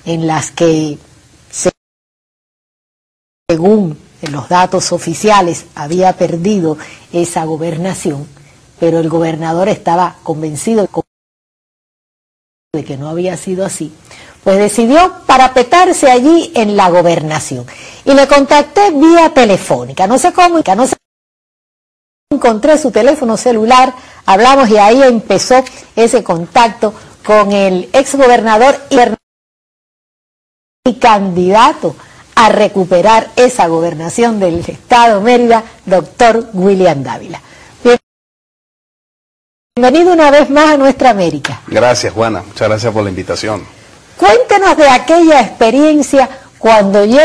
en las que, según los datos oficiales, había perdido esa gobernación, pero el gobernador estaba convencido de que no había sido así, pues decidió parapetarse allí en la gobernación. Y le contacté vía telefónica, no sé cómo, encontré su teléfono celular, hablamos y ahí empezó ese contacto con el exgobernador y candidato a recuperar esa gobernación del estado Mérida, doctor William Dávila. Bienvenido una vez más a Nuestra América. Gracias, Juana, muchas gracias por la invitación. Cuéntenos de aquella experiencia cuando yo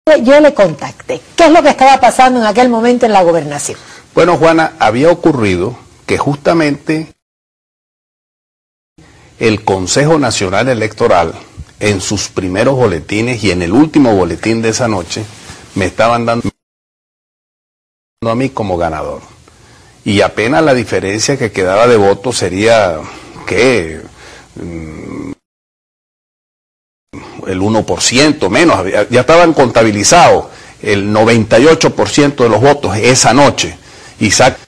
le contacté. ¿Qué es lo que estaba pasando en aquel momento en la gobernación? Bueno, Juana, había ocurrido que justamente el Consejo Nacional Electoral, en sus primeros boletines y en el último boletín de esa noche, me estaban dando a mí como ganador. Y apenas la diferencia que quedaba de votos sería, ¿qué? El 1% menos, ya estaban contabilizados el 98% de los votos esa noche, y saca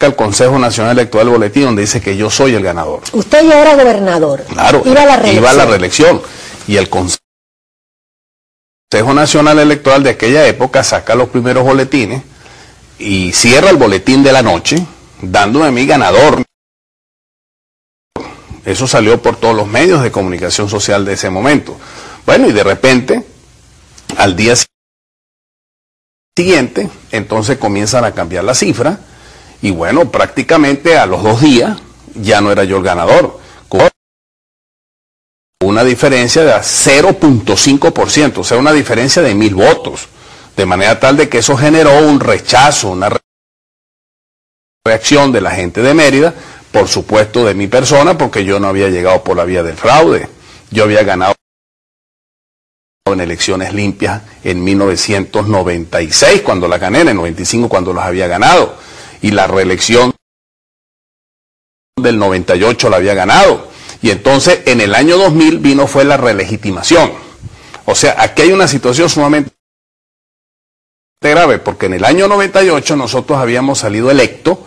el Consejo Nacional Electoral el boletín donde dice que yo soy el ganador. Usted ya era gobernador. Claro, iba a la reelección, y el Consejo Nacional Electoral de aquella época saca los primeros boletines y cierra el boletín de la noche dándome a mí ganador. Eso salió por todos los medios de comunicación social de ese momento. Bueno, y de repente, al día siguiente, entonces comienzan a cambiar la cifra, y bueno, prácticamente a los 2 días ya no era yo el ganador, con una diferencia de 0.5%, o sea, una diferencia de 1000 votos, de manera tal de que eso generó un rechazo, una reacción de la gente de Mérida, por supuesto de mi persona, porque yo no había llegado por la vía del fraude. Yo había ganado en elecciones limpias en 1996 cuando las gané, en el 95 cuando las había ganado, y la reelección del 98 la había ganado, y entonces en el año 2000 fue la relegitimación. O sea, aquí hay una situación sumamente grave, porque en el año 98 nosotros habíamos salido electos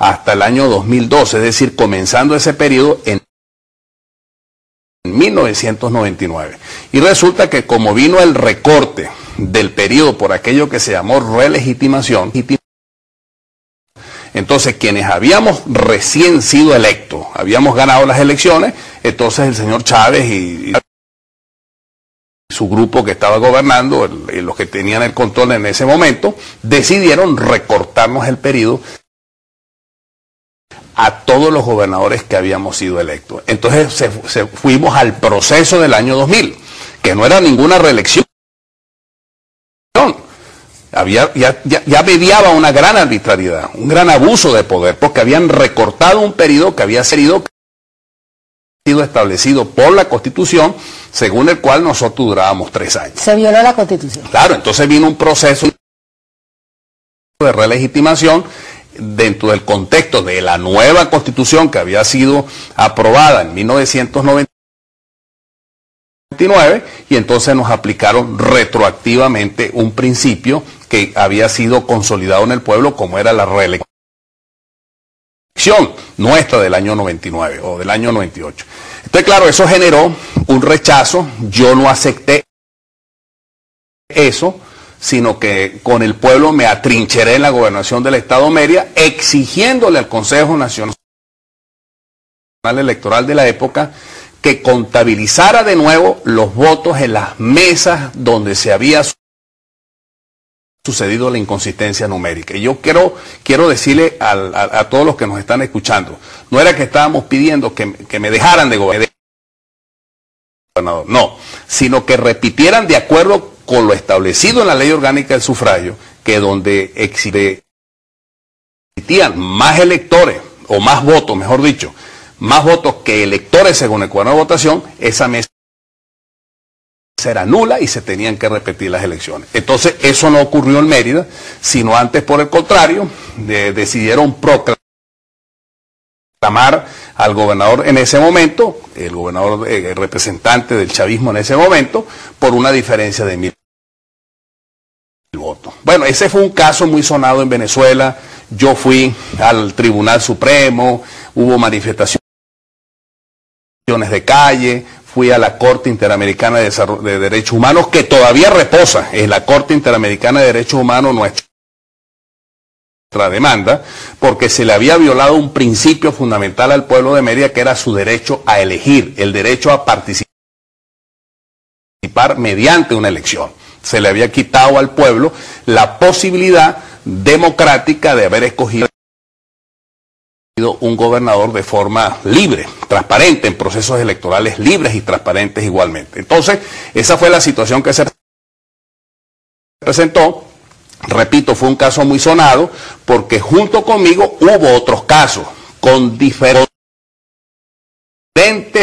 hasta el año 2012, es decir, comenzando ese periodo en 1999. Y resulta que como vino el recorte del periodo por aquello que se llamó relegitimación, entonces quienes habíamos recién sido electos, habíamos ganado las elecciones, entonces el señor Chávez y su grupo que estaba gobernando, los que tenían el control en ese momento, decidieron recortarnos el periodo a todos los gobernadores que habíamos sido electos. Entonces fuimos al proceso del año 2000, que no era ninguna reelección. Ya mediaba una gran arbitrariedad, un gran abuso de poder, porque habían recortado un periodo que había sido establecido por la Constitución, según el cual nosotros durábamos 3 años. Se violó la Constitución. Claro, entonces vino un proceso de relegitimación dentro del contexto de la nueva Constitución que había sido aprobada en 1999, y entonces nos aplicaron retroactivamente un principio que había sido consolidado en el pueblo, como era la reelección nuestra del año 99 o del año 98. Entonces, claro, eso generó un rechazo. Yo no acepté eso, sino que con el pueblo me atrincheré en la gobernación del estado Mérida, exigiéndole al Consejo Nacional Electoral de la época que contabilizara de nuevo los votos en las mesas donde se había sucedido la inconsistencia numérica. Y yo quiero decirle a todos los que nos están escuchando, no era que estábamos pidiendo que me dejaran de gobernar, no, sino que repitieran de acuerdo con lo establecido en la ley orgánica del sufragio, que donde existían más electores, o más votos, mejor dicho, más votos que electores según el cuaderno de votación, esa mesa era nula y se tenían que repetir las elecciones. Entonces, eso no ocurrió en Mérida, sino antes, por el contrario, decidieron proclamar reclamar al gobernador en ese momento, el gobernador, el representante del chavismo en ese momento, por una diferencia de 1000 votos. Bueno, ese fue un caso muy sonado en Venezuela. Yo fui al Tribunal Supremo, hubo manifestaciones de calle, fui a la Corte Interamericana de Derechos Humanos, que todavía reposa en la Corte Interamericana de Derechos Humanos nuestra demanda, porque se le había violado un principio fundamental al pueblo de Mérida, que era su derecho a elegir, el derecho a participar mediante una elección. Se le había quitado al pueblo la posibilidad democrática de haber escogido un gobernador de forma libre, transparente, en procesos electorales libres y transparentes igualmente. Entonces, esa fue la situación que se presentó. Repito, fue un caso muy sonado, porque junto conmigo hubo otros casos con diferentes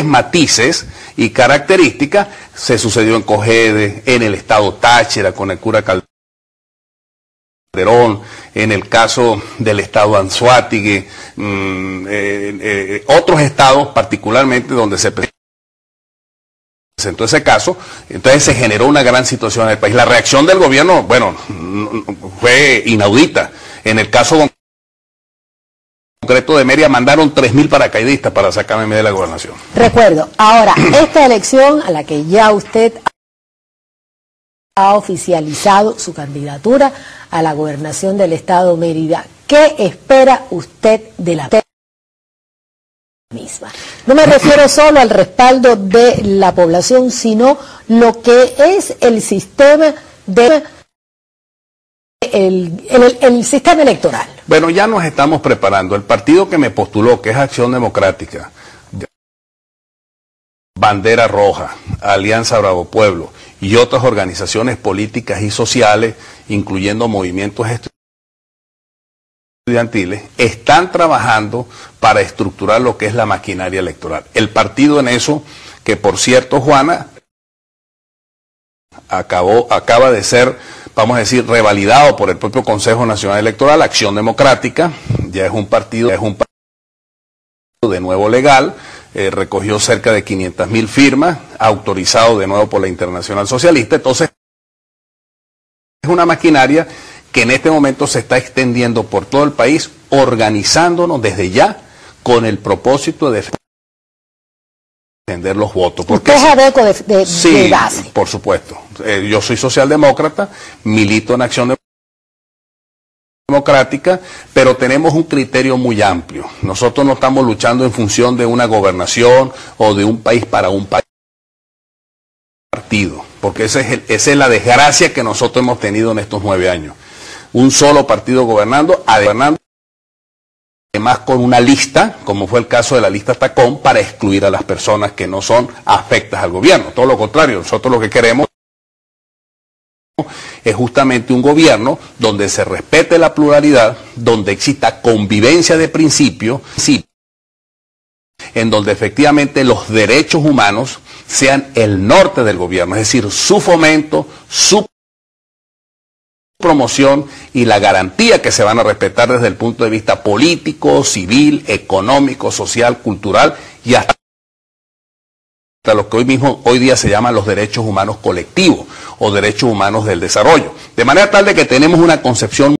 matices y características. Se sucedió en Cogede, en el estado Táchira con el cura Calderón, en el caso del estado Anzoátegui, otros estados particularmente donde se presentó ese caso. Entonces se generó una gran situación en el país. La reacción del gobierno, bueno, fue inaudita. En el caso concreto de Mérida mandaron 3000 paracaidistas para sacarme de la gobernación. Recuerdo. Ahora, esta elección a la que ya usted ha oficializado su candidatura a la gobernación del estado Mérida, ¿qué espera usted de la misma? No me refiero solo al respaldo de la población, sino lo que es el sistema de el sistema electoral. Bueno, ya nos estamos preparando. El partido que me postuló, que es Acción Democrática, Bandera Roja, Alianza Bravo Pueblo y otras organizaciones políticas y sociales, incluyendo movimientos estudiantiles, están trabajando para estructurar lo que es la maquinaria electoral. El partido en eso, que por cierto, Juana, acaba de ser, vamos a decir, revalidado por el propio Consejo Nacional Electoral, Acción Democrática, ya es un partido de nuevo legal, recogió cerca de 500.000 firmas, autorizado de nuevo por la Internacional Socialista. Entonces, es una maquinaria que en este momento se está extendiendo por todo el país, organizándonos desde ya con el propósito de defender los votos. Porque ¿usted es adeco de base? Sí, por supuesto. Yo soy socialdemócrata, milito en Acción Democrática, pero tenemos un criterio muy amplio. Nosotros no estamos luchando en función de una gobernación o de un país para un partido, porque esa es la desgracia que nosotros hemos tenido en estos 9 años. Un solo partido gobernando, además con una lista, como fue el caso de la lista Tacón, para excluir a las personas que no son afectas al gobierno. Todo lo contrario, nosotros lo que queremos es justamente un gobierno donde se respete la pluralidad, donde exista convivencia de principio, en donde efectivamente los derechos humanos sean el norte del gobierno, es decir, su fomento, su promoción y la garantía que se van a respetar desde el punto de vista político, civil, económico, social, cultural y hasta lo que hoy día se llaman los derechos humanos colectivos o derechos humanos del desarrollo. De manera tal de que tenemos una concepción